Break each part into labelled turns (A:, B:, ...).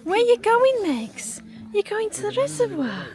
A: Where are you going, Megs? You're going to the reservoir.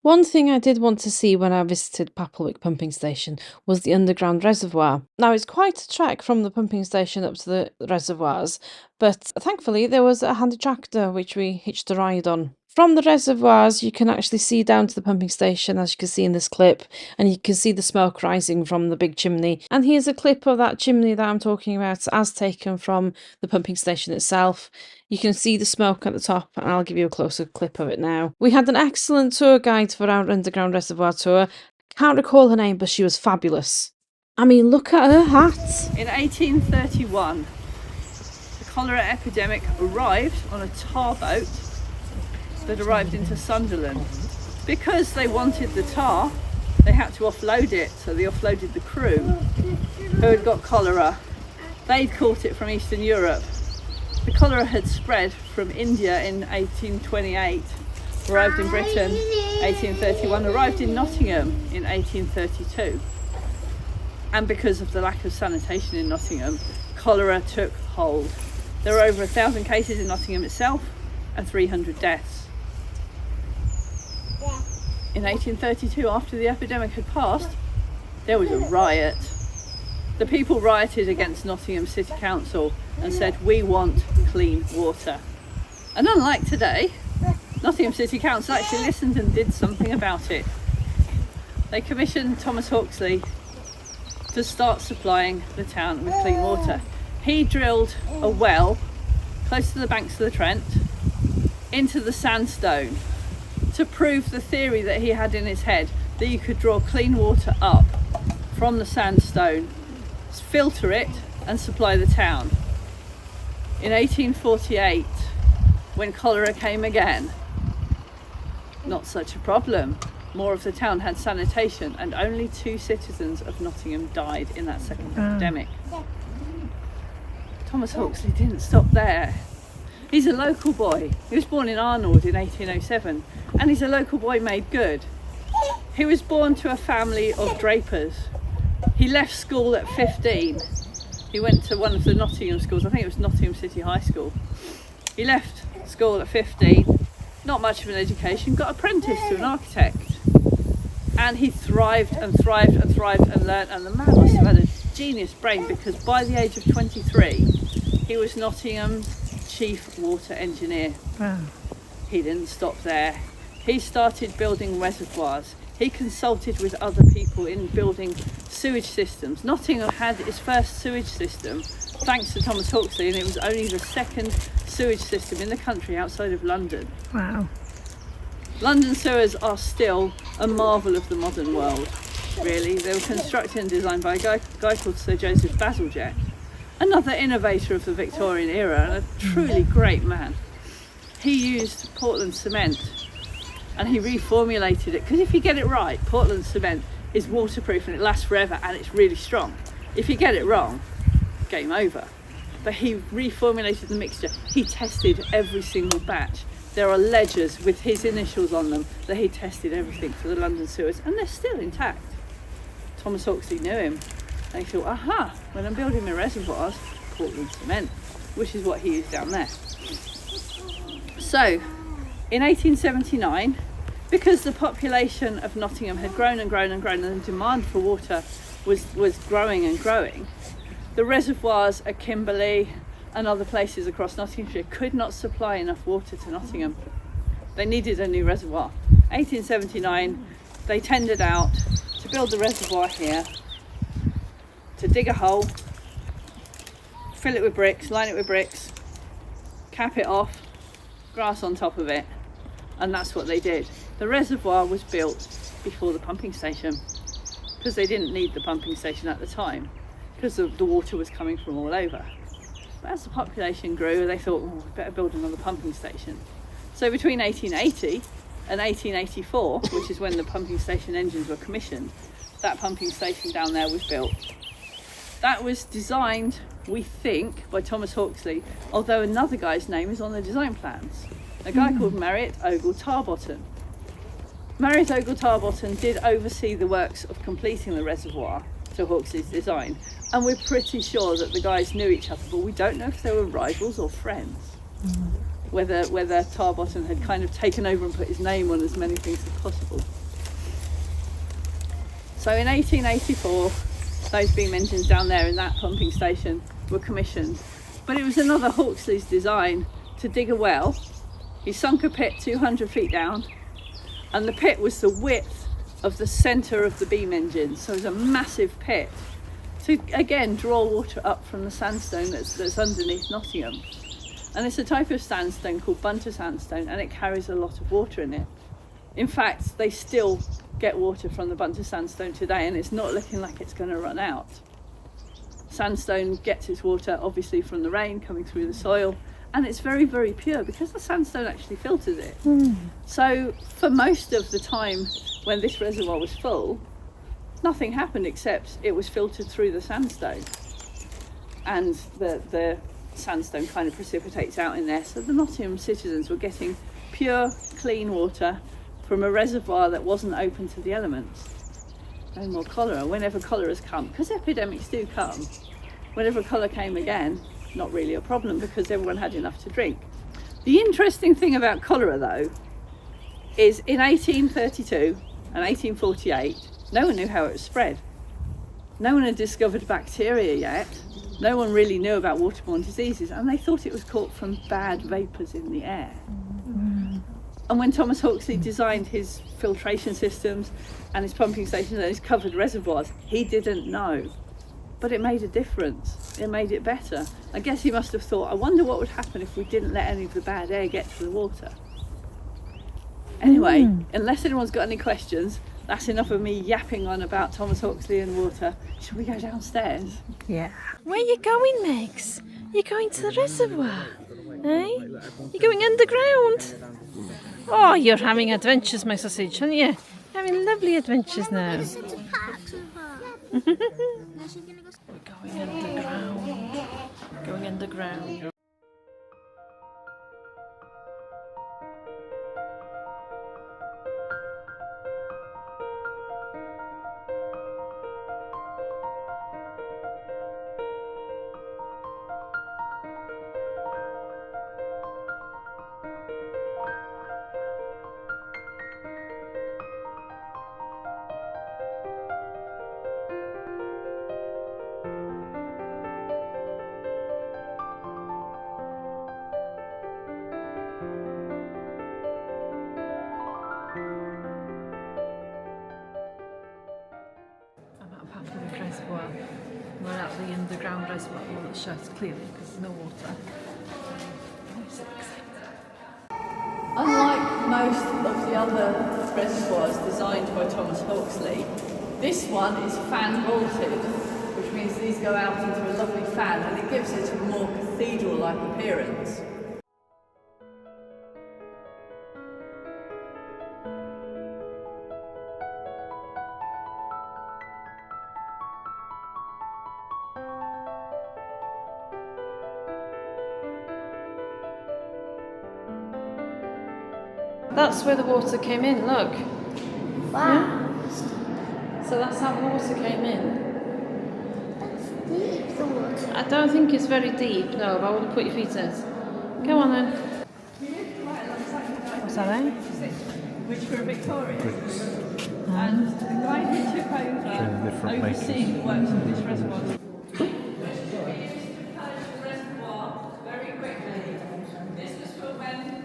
A: One thing I did want to see when I visited Papplewick pumping station was the underground reservoir. Now, it's quite a trek from the pumping station up to the reservoirs, but thankfully there was a handy tractor which we hitched a ride on. From the reservoirs, you can actually see down to the pumping station, as you can see in this clip, and you can see the smoke rising from the big chimney. And here's a clip of that chimney that I'm talking about, as taken from the pumping station itself. You can see the smoke at the top, and I'll give you a closer clip of it now. We had an excellent tour guide for our underground reservoir tour. Can't recall her name, but she was fabulous. I mean, look at her hat.
B: In 1831, the cholera epidemic arrived on a tar boat that arrived into Sunderland. Because they wanted the tar, they had to offload it, so they offloaded the crew who had got cholera. They'd caught it from Eastern Europe. The cholera had spread from India in 1828, arrived in Britain 1831, arrived in Nottingham in 1832. And because of the lack of sanitation in Nottingham, cholera took hold. There were over 1,000 cases in Nottingham itself and 300 deaths. In 1832, after the epidemic had passed, there was a riot. The people rioted against Nottingham City Council and said, "We want clean water." And unlike today, Nottingham City Council actually listened and did something about it. They commissioned Thomas Hawksley to start supplying the town with clean water. He drilled a well close to the banks of the Trent into the sandstone to prove the theory that he had in his head, that you could draw clean water up from the sandstone, filter it and supply the town. In 1848, when cholera came again, not such a problem. More of the town had sanitation, and only 2 citizens of Nottingham died in that second epidemic. Thomas Hawksley didn't stop there. He's a local boy. He was born in Arnold in 1807, and he's a local boy made good. He was born to a family of drapers. He left school at 15. He went to one of the Nottingham schools, I think it was Nottingham City High School. He left school at 15, not much of an education, got apprenticed to an architect. And he thrived and thrived and thrived and learnt, and the man must have had a genius brain, because by the age of 23, he was Nottingham's chief water engineer.
A: Wow.
B: He didn't stop there. He started building reservoirs. He consulted with other people in building sewage systems. Nottingham had its first sewage system thanks to Thomas Hawksley, and it was only the second sewage system in the country outside of London.
A: Wow.
B: London sewers are still a marvel of the modern world, really. They were constructed and designed by a guy called Sir Joseph Bazalgette, another innovator of the Victorian era and a truly great man. He used Portland cement and he reformulated it, because if you get it right, Portland cement is waterproof and it lasts forever and it's really strong. If you get it wrong, game over. But he reformulated the mixture. He tested every single batch. There are ledgers with his initials on them that he tested everything for the London sewers, and they're still intact. Thomas Hawksley knew him, and he thought, aha, when I'm building my reservoirs, Portland cement, which is what he used down there. So, in 1879, because the population of Nottingham had grown and grown and grown, and the demand for water was growing and growing, the reservoirs at Kimberley and other places across Nottinghamshire could not supply enough water to Nottingham. They needed a new reservoir. 1879, they tendered out to build the reservoir here, to dig a hole, fill it with bricks, line it with bricks, cap it off, grass on top of it, and that's what they did. The reservoir was built before the pumping station, because they didn't need the pumping station at the time, because the water was coming from all over. But as the population grew, they thought, oh, we better build another pumping station. So between 1880 and 1884, which is when the pumping station engines were commissioned, that pumping station down there was built. That was designed, we think, by Thomas Hawksley, although another guy's name is on the design plans. A guy called Marriott Ogle Tarbottom. Marriott Ogle Tarbotton did oversee the works of completing the reservoir to Hawksley's design, and we're pretty sure that the guys knew each other, but we don't know if they were rivals or friends. Whether Tarbotton had kind of taken over and put his name on as many things as possible. So in 1884, those beam engines down there in that pumping station were commissioned, but it was another Hawksley's design to dig a well. He sunk a pit 200 feet down, and the pit was the width of the centre of the beam engine, so it was a massive pit to again draw water up from the sandstone that's underneath Nottingham. And it's a type of sandstone called bunter sandstone, and it carries a lot of water in it. In fact, they still get water from the bunter sandstone today, and it's not looking like it's going to run out. Sandstone gets its water obviously from the rain coming through the soil, and it's very, very pure because the sandstone actually filters it. So for most of the time when this reservoir was full, nothing happened except it was filtered through the sandstone, and the sandstone kind of precipitates out in there. So the Nottingham citizens were getting pure, clean water from a reservoir that wasn't open to the elements. No more cholera. Whenever cholera's come, because epidemics do come, whenever cholera came again, not really a problem because everyone had enough to drink. The interesting thing about cholera though is in 1832 and 1848, no one knew how it was spread. No one had discovered bacteria yet. No one really knew about waterborne diseases, and they thought it was caught from bad vapours in the air. And when Thomas Hawksley designed his filtration systems and his pumping stations and his covered reservoirs, he didn't know. But it made a difference. It made it better. I guess he must have thought, I wonder what would happen if we didn't let any of the bad air get to the water. Anyway, unless anyone's got any questions, that's enough of me yapping on about Thomas Hawksley and water. Should we go downstairs?
A: Yeah. Where are you going, Megs? You're going to the reservoir, eh? You're going underground? Oh, you're having adventures, my sausage, aren't you? You're having lovely adventures now. We're going underground. Going underground. Papplewick Reservoir. We're at the underground reservoir, well, it's shut clearly because there's no water.
B: Unlike most of the other reservoirs designed by Thomas Hawksley, this one is fan vaulted, which means these go out into a lovely fan and it gives it a more cathedral-like appearance.
A: That's where the water came in, look.
C: Wow.
A: Yeah? So that's how the water came in.
C: That's deep, the water.
A: I don't think it's very deep, no, but I wouldn't put your feet in it. Go on then. What's that then?
B: Which were Victorians. And the guy who took over overseeing the works of this reservoir. Very quickly. This was for when the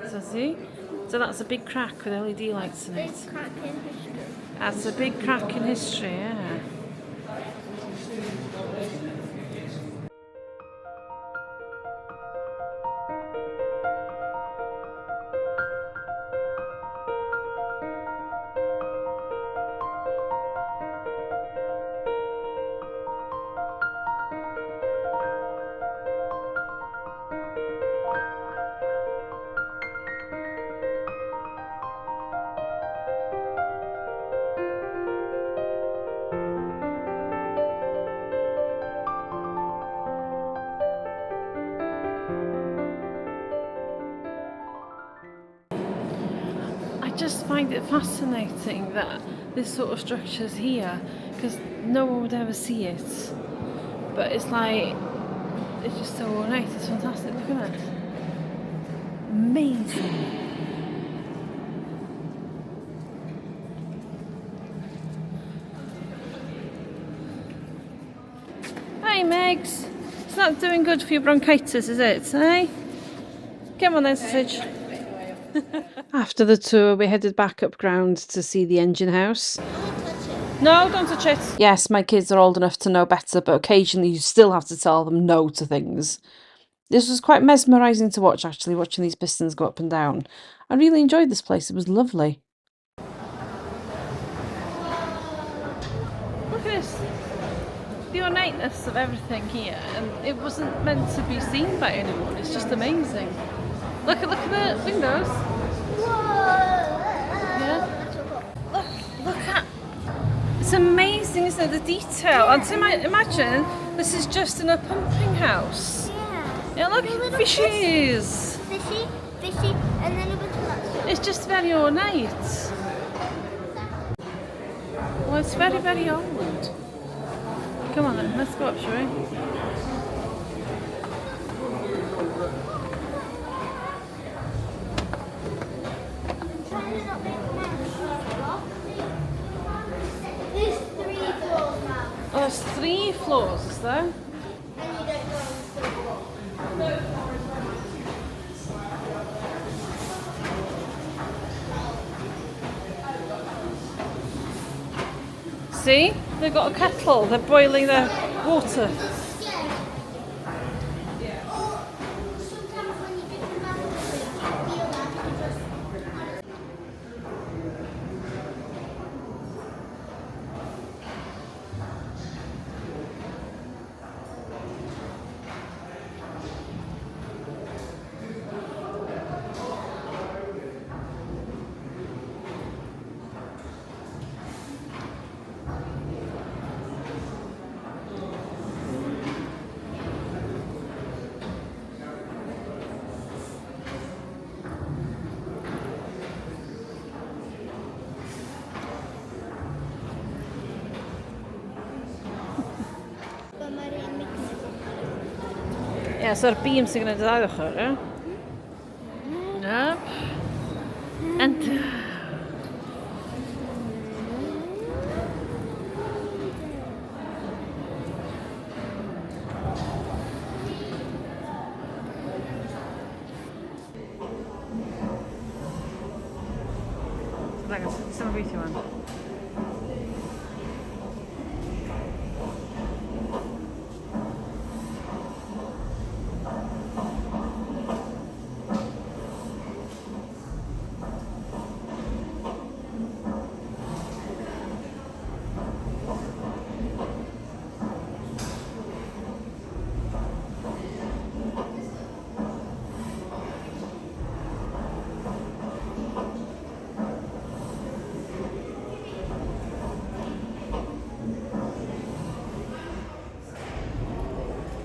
A: So see? So that's a big crack with LED lights in it.
C: Big crack in history.
A: That's a big crack in history, yeah. just find it fascinating that this sort of structure's here, because no one would ever see it. But it's like, it's just so ornate, it's fantastic, look at that. Amazing. Hey Megs, it's not doing good for your bronchitis, is it, eh? Come on then, sausage. After the tour, we headed back up ground to see the engine house. No, don't touch it. Yes, my kids are old enough to know better, but occasionally you still have to tell them no to things. This was quite mesmerising to watch, actually, watching these pistons go up and down. I really enjoyed this place, it was lovely. Look at this. The ornateness of everything here, and it wasn't meant to be seen by anyone, it's just amazing. Look at the windows. Yeah. Look at, it's amazing, isn't it, the detail. And to imagine this is just in a pumping house. Yeah, look, fishes.
C: Fishy, and then a bit of that.
A: It's just very ornate. Well, it's very, very old. Come on then, let's go up, shall we?
C: There's 3 floors now.
A: Oh, there's 3 floors, is there?
C: And you don't go on the 3rd floor.
A: See? They've got a kettle, they're boiling their water. Ja, så er beam sy'n gwneud y ddau ochr, ie? Yep. And... Ddangos, sut mae'n gweithio wan?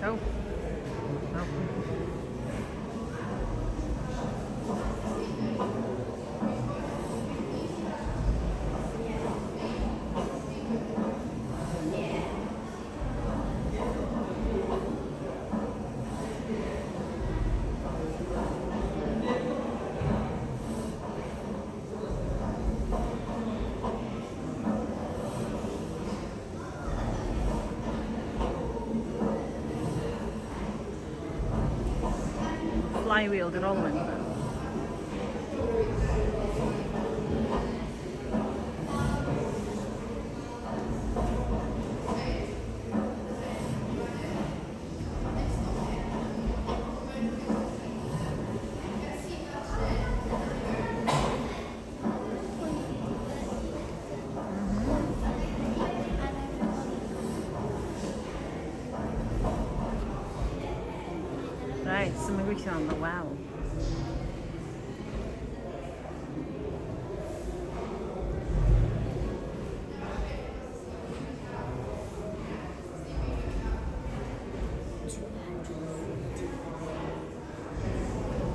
A: Oh. Oh. Flywheel did all in. Right, so mae'n gweithio on the well.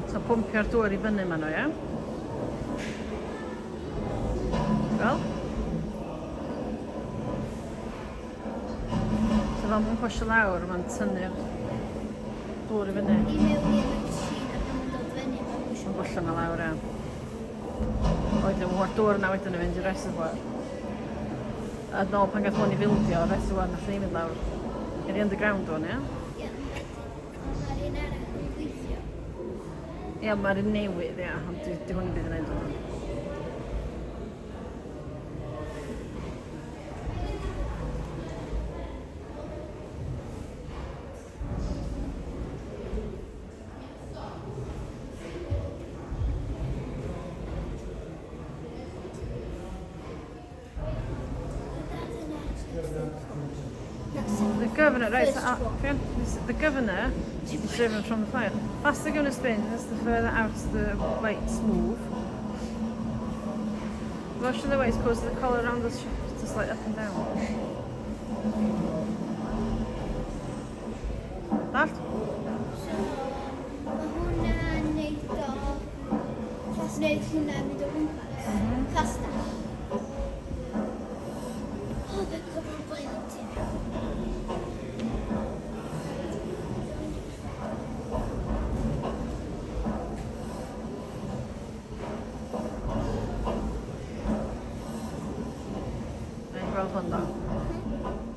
A: So pumpio'r dŵr I fyny ma nhw, ie? Wel. So fel mae'n pwysio lawr, mae'n tynnu'r dŵr i fyny.
C: I mewn i'r machine ac yn dod fyny mae'n bwysio.
A: Mae'n pwysio na lawr, iawn. Wedyn, mae'r dŵr yna wedyn yn fynd i'r reservoir. A nôl pan gath hwn i fildio, y reservoir nath ni mynd lawr. I'r underground hwn, ia?
C: Ie, mae'r un arall yn gweithio.
A: Ia, mae'r un newydd, ia, ond di hwn i byd yn neud hwn. The governor, right, so, the governor is driven from the fire. Faster the governor spins, the further out the weights move. Motion the weights causes the collar around the shaft to slide up and down. That?
C: So, mae hwnna'n neud o... Neud hwnna'n mynd o gwmpas. Casta. Oh, mae'n gwybod bod yn ti.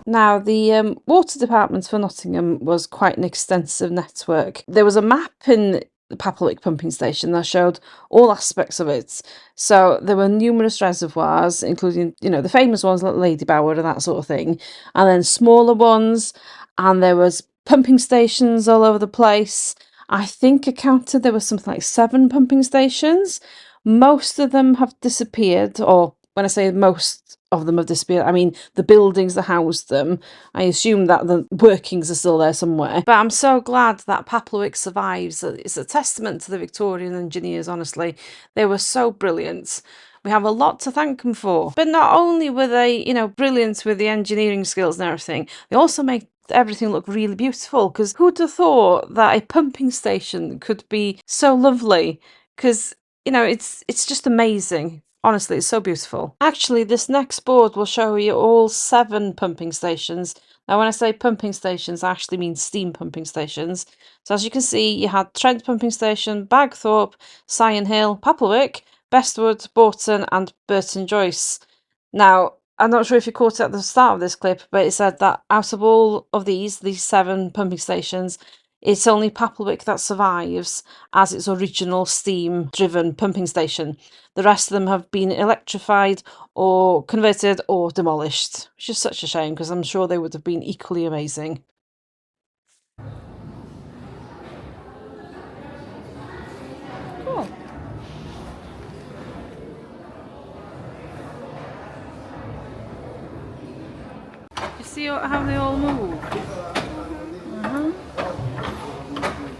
A: Now, the water department for Nottingham was quite an extensive network. There was a map in the Papplewick pumping station that showed all aspects of it. So there were numerous reservoirs, including, you know, the famous ones like Lady Bower and that sort of thing, and then smaller ones, and there was pumping stations all over the place. I think I counted there was something like 7 pumping stations. Most of them have disappeared, or when I say most of them have disappeared, I mean the buildings that housed them. I assume that the workings are still there somewhere. But I'm so glad that Papplewick survives. It's a testament to the Victorian engineers, honestly. They were so brilliant. We have a lot to thank them for. But not only were they, you know, brilliant with the engineering skills and everything, they also make everything look really beautiful, because who'd have thought that a pumping station could be so lovely? Because, you know, it's just amazing. Honestly, it's so beautiful. Actually, this next board will show you all 7 pumping stations. Now, when I say pumping stations, I actually mean steam pumping stations. So as you can see, you had Trent Pumping Station, Bagthorpe, Sion Hill, Papplewick, Bestwood, Boughton and Burton Joyce. Now, I'm not sure if you caught it at the start of this clip, but it said that out of all of these 7 pumping stations, it's only Papplewick that survives as its original steam-driven pumping station. The rest of them have been electrified or converted or demolished, which is such a shame because I'm sure they would have been equally amazing. Cool. You see how they all move?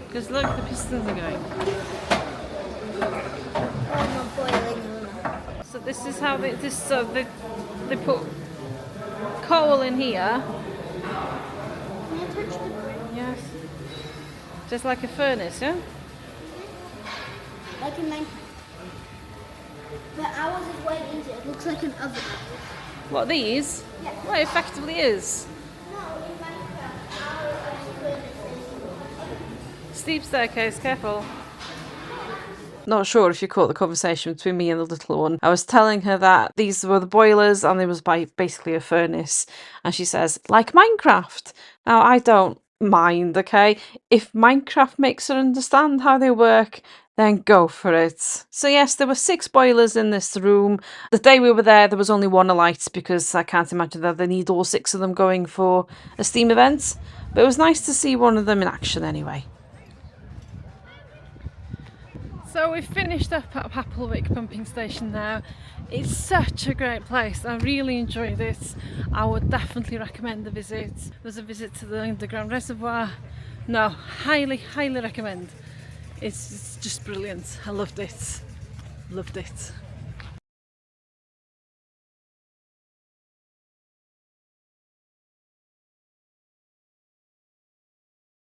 A: Because look, the pistons are going.
C: Oh, not boiling.
A: So this is how they put coal in here.
C: Can you touch the brick?
A: Yes. Just like a furnace, yeah?
C: Like in Minecraft. But ours is way easier. It looks like an oven.
A: What, these?
C: Yeah.
A: Well, it effectively is.
C: No, in Minecraft, ours is furnace.
A: Steep staircase, careful. Not sure if you caught the conversation between me and the little one. I was telling her that these were the boilers and there was basically a furnace. And she says, like Minecraft. Now, I don't mind, okay? If Minecraft makes her understand how they work, then go for it. So yes, there were 6 boilers in this room. The day we were there was only one alight because I can't imagine that they need all 6 of them going for a steam event. But it was nice to see one of them in action anyway. So we've finished up at Papplewick pumping station now. It's such a great place. I really enjoyed it. I would definitely recommend the visit. There's a visit to the underground reservoir. No, highly recommend. It's just brilliant. I loved it. Loved it.